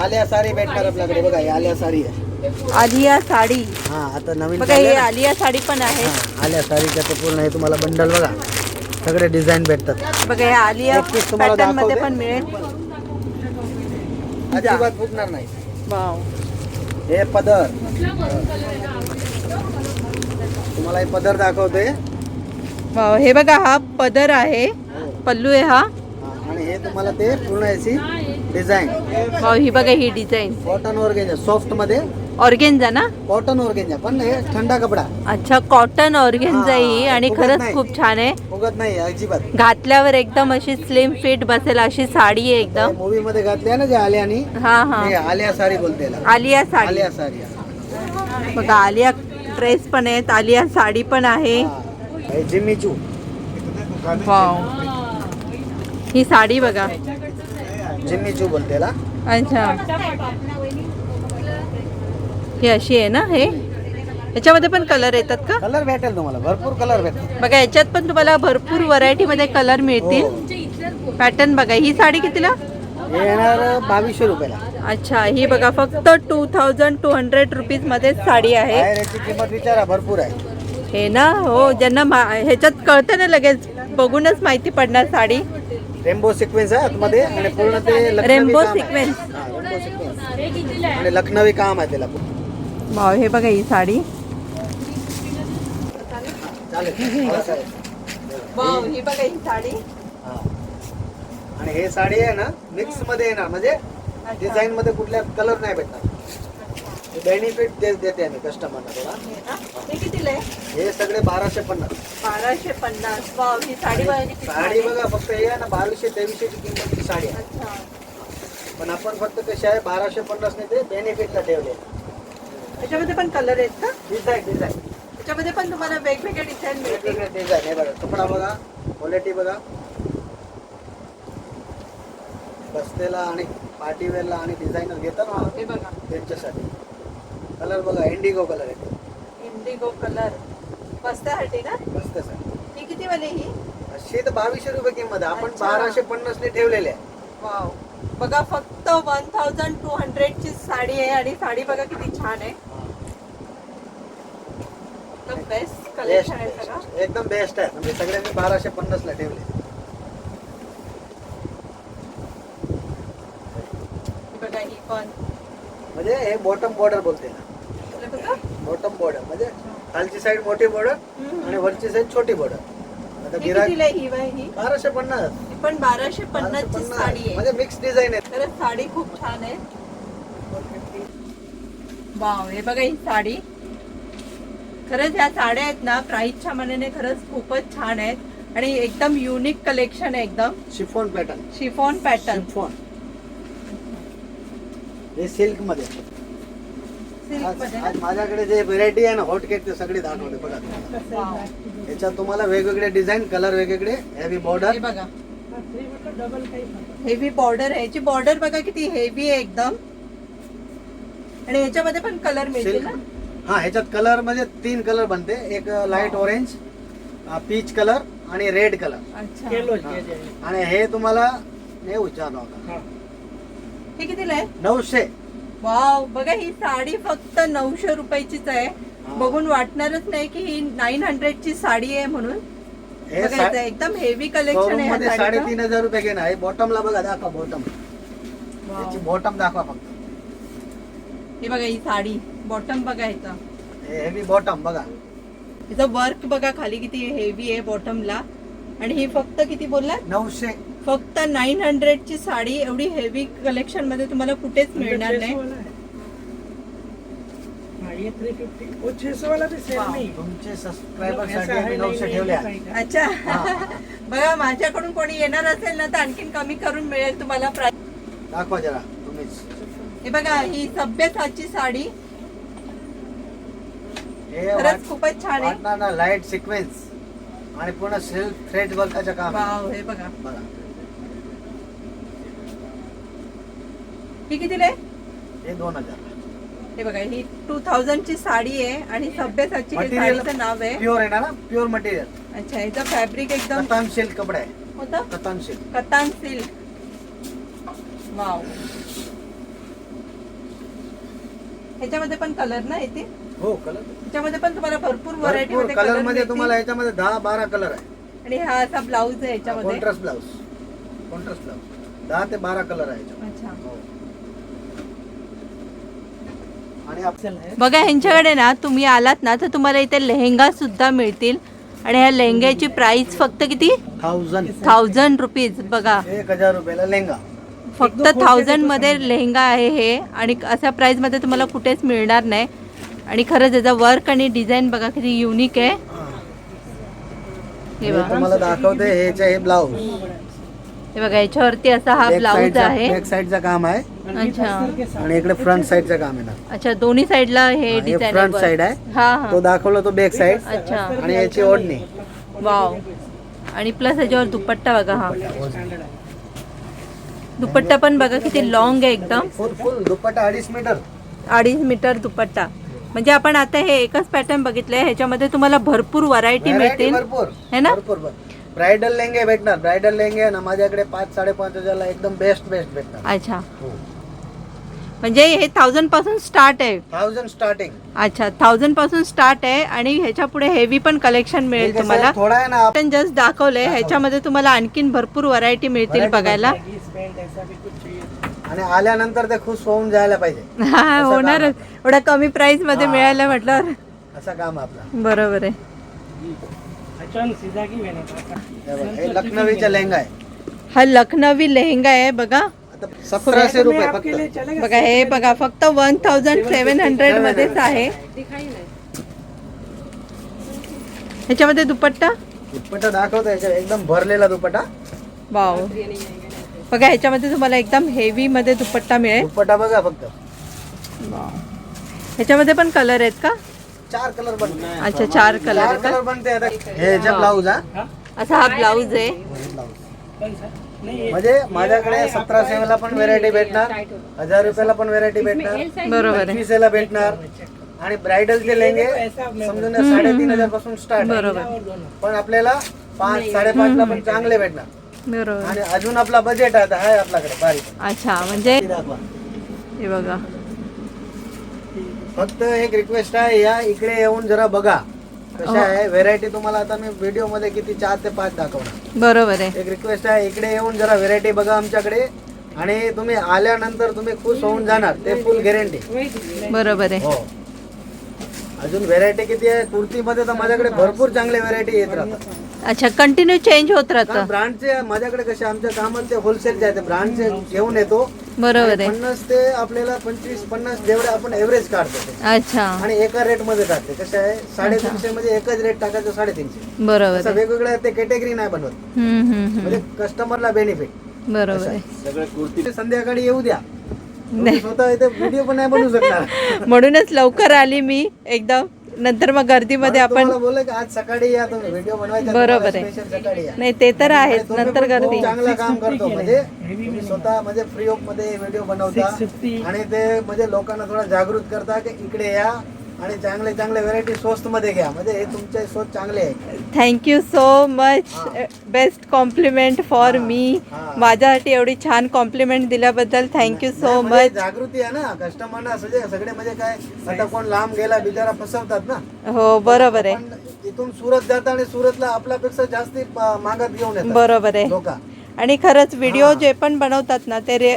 आलिया साडी भेटणार आपल्याकडे. बघा ही आलिया साडी आहे. आलिया साडी. हा, आता नवीन बघा ही आलिया साडी पण आहे. आलिया साडीचं ते पूर्ण हे तुम्हाला बंडल बघा. सगळे डिझाईन भेटतात. बघा हे आलिया एक piece तुम्हाला पॅटर्न मध्ये दाखवते. पण मिळेल. अजिबात फुटणार नाही. वाव, हे पदर तुम्हाला हे पदर दाखवते. वाव, हे बघा हा पदर आहे. पल्लू आहे हा. आणि हे तुम्हाला ते पूर्ण याची डिझाईन. वाव, ही बघा ही डिझाईन. कॉटन ऑर्गेंजा सॉफ्ट मध्ये. ऑर्गेन्झा ना. कॉटन ऑर्गेंजा पण हे थंडा कपडा. अच्छा, कॉटन ऑर्गेन्झा ही. आणि फुगत खरंच नाही. खूप छान आहे. फुगत नाही अजिबात. घातल्यावर एकदम अशी स्लिम फिट बसेल अशी साडी आहे एकदम. मूवी मध्ये घातली आहे ना जे आलियानी. हा हा, हे आलिया साडी बोलते याला. आलिया साडी. आलिया साडी. बघा आलिया ड्रेस पण आहेत. आलिया साडी पण आहे. हे जिम्मी चू. वाव, ही साडी बघा. जिम्मी चू बोलते याला. अच्छा, ही अशी आहे ना. हे याच्यामध्ये पण कलर येतात का? कलर भेटेल तुम्हाला, भरपूर कलर भेटेल. बघा याच्यात पण तुम्हाला भरपूर व्हरायटी मध्ये कलर मिळतील. पॅटर्न बघा. ही साडी कितीला? हे येणार 2200 रुपयाला. अच्छा, ही बघा फक्त 2200 रुपीज मध्ये साडी आहे. बाहेर याची किंमत विचारा, भरपूर आहे. हे ना. हो, ज्यांना ह्याच्यात कळतं ना लगेच बघूनच माहिती पडणार साडी. रेनबो सिक्वेन्स आहे आतमध्ये आणि पूर्ण ते लखनवी रेनबो काम आहे. सिक्वेन्स. हा, रेनबो सिक्वेन्स आणि लखनवी काम आहे त्याला. वाव, हे बघा ही साडी. चालेल. वाव, ही बघा ही साडी. हा. आणि हे साडी आहे ना मिक्स मध्ये येणार, म्हणजे डिझाईन मध्ये कुठल्या कलर नाही भेटणार. बेनिफिट तेच देते आम्ही कस्टमरला थोडा. हे कितीला आहे? हे सगळे 1250. 1250. वाव, ही साडी बघा किती छान साडी आहे. बघा फक्त हे आहे ना 2200-2300 ची किंमतची साडी आहे. अच्छा. पण आपण फक्त कशी आहे 1250 ने ते बेनिफिटला ठेवले. याच्यामध्ये पण कलर आहेत का? डिझाईन त्याच्यामध्ये पण तुम्हाला वेगवेगळे डिझाईन मिळतील. वेगवेगळे डिझाईन आहे बघा. कपडा बघा, क्वालिटी बघा, बसलेला आणि पार्टीवेअरला आणि डिझायनर घेतात ना हे बघा त्यांच्यासाठी. कलर बघा, इंडिगो कलर आहे. Indigo colour. बस्त्यासाठी ना. मस्त आहे. ही किती किती वाले ही? अशी तर 2200 रुपये किंमत आहे. आपण अच्छा. 1250 ने ठेवलेले आहे. वाव, बघा फक्त 1200 ची साडी आहे आणि साडी बघा किती छान आहे. एकदम बेस्ट कलेक्शन आहे सगळं. बेस्ट, एकदम बेस्ट आहे. म्हणजे सगळ्यांनी 1250 ला ठेवले. बघा ही पण म्हणजे हे बॉटम बॉर्डर बोलते ना. हे बघा. बॉटम बॉर्डर म्हणजे खालची साईड मोठी बॉर्डर आणि वरची साईड छोटी बॉर्डर. आता ही गिराक कितीला आहे ही बाई ही? 1250. ही पण 1250 ची साडी आहे. म्हणजे मिक्स डिझाईन आहे. खरंच साडी खूप छान आहे. वाव, हे बघा ही साडी. खरंच ह्या साड्या आहेत ना प्राइसच्या मानाने खरंच खूपच छान आहेत आणि एकदम युनिक कलेक्शन आहे. एकदम chiffon pattern. Chiffon pattern. Chiffon हे सिल्क मध्ये. सिल्क मध्ये आज माझ्याकडे जे व्हेरायटी आहे ना हॉट केक ते सगळे दाखवले बघा. वाव. याच्यात तुम्हाला वेगवेगळे डिझाइन कलर वेगवेगळे हेवी बॉर्डर. हे बघा हेवी बॉर्डर आहे. याची बॉर्डर बघा किती हेवी आहे एकदम. आणि याच्यामध्ये पण कलर मिळतील ना? हा, ह्याच्यात कलर मध्ये 3 कलर बनते. एक लाईट ऑरेंज, पीच कलर आणि रेड कलर. अच्छा. आणि हे तुम्हाला नाही विचारलं होता. हे कितीला आहे? 900. वाव, बघा ही साडी फक्त 900 रुपयाचीच आहे. बघून वाटणारच नाही की ही 900 ची साडी आहे म्हणून. हे बघायचं एकदम हेवी कलेक्शन शोरूम आहे मध्ये ह्या साडीचं. 3500 रुपये घेणार आहे. बॉटमला बघा, दाखवा बॉटम. याची बॉटम दाखवा फक्त. हे बघा ही साडी बॉटम बघा ह्याचा. हे हेवी बॉटम बघा. हिचं वर्क बघा खाली किती हेवी आहे बॉटमला. आणि ही फक्त किती बोलला? 900. फक्त 900 ची साडी. एवढी हेवी कलेक्शन मध्ये तुम्हाला कुठेच मिळणार नाही. तुमचे सबस्क्रायबर साठी 900 ठेवले आहे. अच्छा. बघा माझ्याकडून कोणी येणार असेल ना तर आणखीन कमी करून मिळेल तुम्हाला प्राइस. दाखवा जरा तुम्हीच. हे बघा ही सभ्यताची साडी. हे खरंच खूपच छान आहे. वाटणार ना लाईट सिक्वेन्स आणि पूर्ण सिल्क थ्रेड वर्काचं काम आहे. वाव, हे बघा बघा. ही कितीला आहे? हे 2000. हे बघा ही 2000 ची साडी आहे आणि सभ्यताची हे मटेरियल साडीचं नाव आहे. प्युअर आहे ना, प्युअर मटेरियल. अच्छा, ह्याचं फॅब्रिक एकदम कतान सिल्क कपडा आहे. होतं कतान सिल्क. कतान सिल्क. वाव, ह्याच्यामध्ये पण कलर ना येते? हो, कलर ह्याच्यामध्ये पण तुम्हाला भरपूर व्हरायटी मध्ये कलर मध्ये मिळतील. तुम्हाला याच्यामध्ये 10-12 कलर आहे. आणि हा असा ब्लाऊज आहे याच्यामध्ये. Contrast blouse. कॉन्ट्रास्ट ब्लाऊज 10 ते 12 कलर आहे याच्यामध्ये. अच्छा. हो. आणि बघा ह्यांच्याकडे ना तुम्ही आलात ना तर तुम्हाला इथे लेहेंगा सुद्धा मिळतील. आणि ह्या लेहंग्याची प्राइस फक्त किती? 1000 रुपीज. बघा 1000 रुपयाला लेहंगा. फक्त 1000 मध्ये लेहंगा आहे हे. आणि अशा प्राइस मध्ये तुम्हाला कुठेच मिळणार नाही. आणि खरंच याचा वर्क आणि डिझाईन बघा किती युनिक आहे. हे हे बघा, तुम्हाला दाखवते. हे ब्लाऊज. हे बघा याच्यावरती असा हा ब्लाऊज आहे. बॅक साइडचं काम आहे. अच्छा. आणि इकडे फ्रंट साइडचं काम आहे ना. अच्छा, दोन्ही साइडला हे डिझाईन फ्रंट साइड आहे. हा तो हा. दाखवला तो बॅक साइड. अच्छा. आणि याची ओढणी. वाव. आणि प्लस याच्यावर दुपट्टा बघा. हा दुपट्टा पण बघा किती लॉंग आहे एकदम. फुल दुपट्टा 2.5 मीटर. 2.5 मीटर दुपट्टा. म्हणजे आपण आता हे एकच पॅटर्न बघितलंय. ह्याच्यामध्ये तुम्हाला भरपूर व्हरायटी मिळतील भरपूर है ना? भरपूर. ब्रायडल लेंगे भेटणार. ब्रायडल लेंगे ना माझ्याकडे 5-5.5 ला एकदम बेस्ट भेटणार. अच्छा, म्हणजे हे 1000 पासून स्टार्ट आहे. 1000 स्टार्टिंग. अच्छा, 1000 पासून स्टार्ट आहे. आणि ह्याच्या पुढे हेवी पण कलेक्शन मिळेल तुम्हाला. थोडा आहे ना आपण जस्ट दाखवलंय. ह्याच्यामध्ये तुम्हाला आणखीन भरपूर व्हरायटी मिळतील बघायला. आणि आल्यानंतर ते खुश होऊन जायला पाहिजे. हा, होणारच. एवढ्या कमी प्राइस मध्ये मिळायला म्हटल्यावर असं काम आहे आपलं. बरोबर आहे. हे लखनवीचा लेहंगा आहे. हा लखनवी लेहंगा आहे बघा. आता 1700 रुपये फक्त. बघा हे बघा फक्त 1700 मध्येच आहे. ह्याच्यामध्ये दुपट्टा. दुपट्टा दाखवतो. एकदम भरलेला दुपट्टा. वाव, बघा ह्याच्यामध्ये तुम्हाला एकदम हेवी मध्ये दुपट्टा मिळेल. दुपट्टा बघा फक्त. ह्याच्यामध्ये पण कलर आहेत का? 4 कलर बनते. अच्छा, 4 कलर 4 आहेत कलर का? बनते. आता हे जे ब्लाऊज हा असा हा ब्लाऊज आहे. म्हणजे माझ्याकडे 1700 ला पण व्हेरायटी भेटणार. 1000 रुपयाला पण व्हेरायटी भेटणार. बरोबर आहे. 2500 ला भेटणार. आणि ब्रायडलचे लेंगे समजून 3500 पासून स्टार्ट. बरोबर. पण आपल्याला 5 5.5 पण चांगले भेटणार. बरोबर. आणि अजून आपला बजेट आहे आपल्याकडे बारीक. अच्छा म्हणजे दाखवा. हे बघा. फक्त एक रिक्वेस्ट आहे, या इकडे येऊन जरा बघा कशा आहे व्हेरायटी. तुम्हाला आता मी व्हिडिओ मध्ये किती 4 ते 5 दाखवणार. बरोबर आहे. एक रिक्वेस्ट आहे, इकडे येऊन जरा व्हेरायटी बघा आमच्याकडे, आणि तुम्ही आल्यानंतर तुम्ही खुश होऊन जाणार, ते फुल गॅरंटी. बरोबर आहे. हो. अजून व्हेरायटी किती आहे कुर्तीमध्ये, तर माझ्याकडे भरपूर चांगले व्हेरायटी येत राहतात. अच्छा कंटिन्यू चेंज होत राहतं. ब्रँडचे माझ्याकडे कसे आमच्या कामात ते होलसेलचे आहे, ते ब्रँडचे घेऊन येतो. बरोबर आहे. 50 ते आपल्याला 25-50 जेवढे आपण एव्हरेज काढतो ते. अच्छा आणि एका रेट मध्ये टाकते. कसं आहे 350 मध्ये एकच रेट टाकायचं 350. बरोबर असं आहे. वेगवेगळ्या ते कॅटेगरी नाही बनवत, म्हणजे कस्टमरला बेनिफिट. बरोबर आहे. सगळे कुर्ती संध्याकाळी येऊ द्या, तुम्ही स्वतः इथे व्हिडिओ पण नाही बनवू शकणार. म्हणूनच लवकर आली मी एकदम, नंतर मग गर्दीमध्ये आपण बोलले की आज सकाळी या तुम्ही व्हिडिओ बनवायचा. बरोबर आहे. स्पेशल सकाळी या. नाही ते तर आहेच, आणि तुम्ही नंतर पण खूप गर्दी. चांगलं काम करतो, म्हणजे तुम्ही स्वतः म्हणजे फ्री ऑफ मध्ये व्हिडिओ बनवता आणि ते म्हणजे लोकांना थोडा जागृत करता की इकडे या आणि चांगले चांगले व्हेरायटी स्वस्त मध्ये घ्या, म्हणजे हे तुमचे सोच चांगले आहे. Thank you so much. Best compliment for me. माझ्यासाठी एवढी छान कॉम्प्लिमेंट दिल्याबद्दल थँक्यू सो म्हणजे मच. जागृती आहे ना कस्टमरना, सगळे म्हणजे काय आता कोण लांब गेला बिचारा फसवतात ना. हो बरोबर आहे. पण इथून सुरत जाता आणि सुरतला आपल्यापेक्षा जास्ती मागत घेऊन येतात बरोबर आहे. लोक. आणि खरंच व्हिडिओ जे पण बनवतात ना ते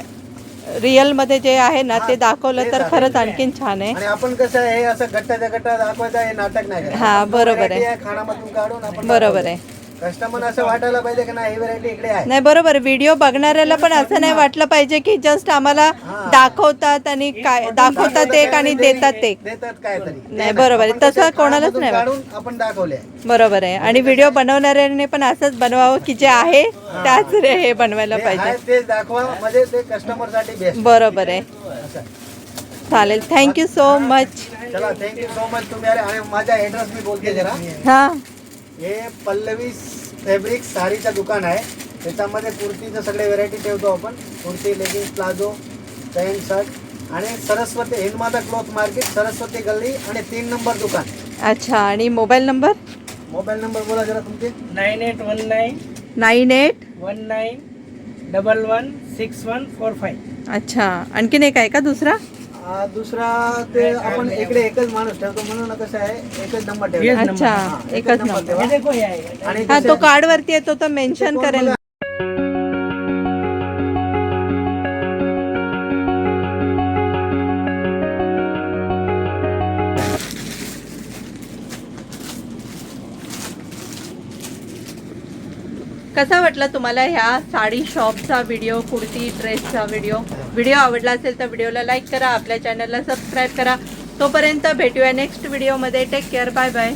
रिअल मध्ये जे आहे ना ते दाखवलं तर खरंच आणखीन छान आहे. आणि आपण कसं आहे, हे असं गट्टाच्या गट्टा दाखवायचं, हे नाटक नाही करायचं. हा, बरोबर आहे. खानामधून काढून आपण बरोबर आहे. कस्टमर असं वाटायला पाहिजे की नाही ही व्हरायटी इकडे आहे. नाही बरोबर. व्हिडिओ बघणाऱ्याला पण असं नाही वाटलं पाहिजे की जस्ट आम्हाला दाखवतात आणि काय दाखवतात एक आणि देतात एक. देतात काय तरी. नाही बरोबर आहे, तसं कोणालाच नाही वाटत. काढून आपण दाखवले. बरोबर आहे. आणि व्हिडिओ बनवणाऱ्याने पण असंच बनवावं की जे आहे त्याच हे बनवायला पाहिजे. तेच दाखवा, म्हणजे ते कस्टमर साठी बेस्ट. बरोबर आहे. चालेल. Thank you so much. चला थँक्यू सो मच. तुम्ही आणि माझा ऍड्रेस मी बोलते जरा. हा हे पल्लवी फॅब्रिक साडीचं दुकान आहे. त्याच्यामध्ये कुर्तीचं सगळे व्हेरायटी ठेवतो आपण. Kurti, leggings, palazzo, pant, shirt. आणि सरस्वती हिंदमाता क्लॉथ मार्केट, सरस्वती गल्ली आणि 3 नंबर दुकान. अच्छा. आणि मोबाईल नंबर बोला जरा तुमचे. 9819 98 116145. अच्छा. आणखीन एक आहे का दुसरा? दुसरा ते आपण इकडे एकच माणूस ठेवतो म्हणून कसं आहे एकच नंबर ठेवतो. अच्छा एकच नंबर. ठेवा. देखो ये है. आणि हा कसं तो आहे, कार्ड वरती येतो तो मेन्शन करेल. कसा वाटला तुम्हाला ह्या साडी शॉपचा व्हिडिओ, कुर्ती ड्रेसचा व्हिडिओ आवडला असेल तर व्हिडिओला लाईक करा, आपल्या चॅनलला सबस्क्राईब करा. तोपर्यंत भेटूया नेक्स्ट व्हिडिओमध्ये. Take care. Bye bye.